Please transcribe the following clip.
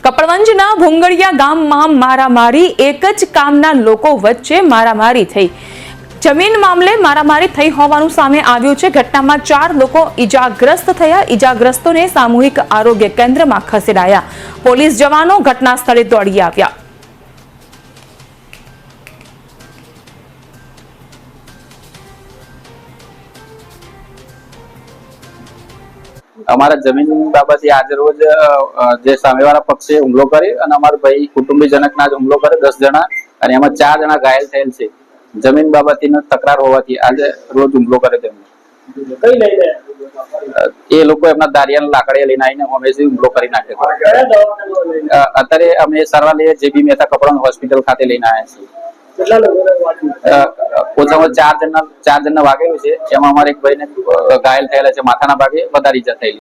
કપડવંજના ભુંગળિયા ગામમાં મારામારી, એક જ કામના લોકો વચ્ચે મારામારી થઈ। જમીન મામલે મારામારી થઈ હોવાનું સામે આવ્યું છે। ઘટનામાં 4 લોકો ઈજાગ્રસ્ત થયા। ઈજાગ્રસ્તોને સામૂહિક આરોગ્ય કેન્દ્રમાં ખસેડાયા। પોલીસ જવાનો ઘટના સ્થળે દોડી આવ્યા। અમારા જમીન બાબતે આજ રોજ જે સામેવાળા પક્ષે હુમલો કરે અને અમારા ભાઈ કુટુંબીજનકના જ હુમલો કરે 10 જણા અને એમાં 4 જણા ઘાયલ થયેલ છે। જમીન બાબતની તકરાર હોવાથી આજે રોજ હુમલો કરે તેમને કઈ લઈને એ લોકો એમના દારિયાના લાકડીએ લઈને આવીને હમેથી હુમલો કરી નાખ્યો। અત્યારે અમે સારવાર લઈએ જેબી મહેતા કપડવંજ હોસ્પિટલ ખાતે લઈને આવ્યા છીએ। કેટલા લોકો ઓછામાં 4 જણના વાગેલું છે। એમાં અમારા એક ભાઈને ઘાયલ થયેલા છે, માથાના ભાગે વધારે ઈજા થયેલી।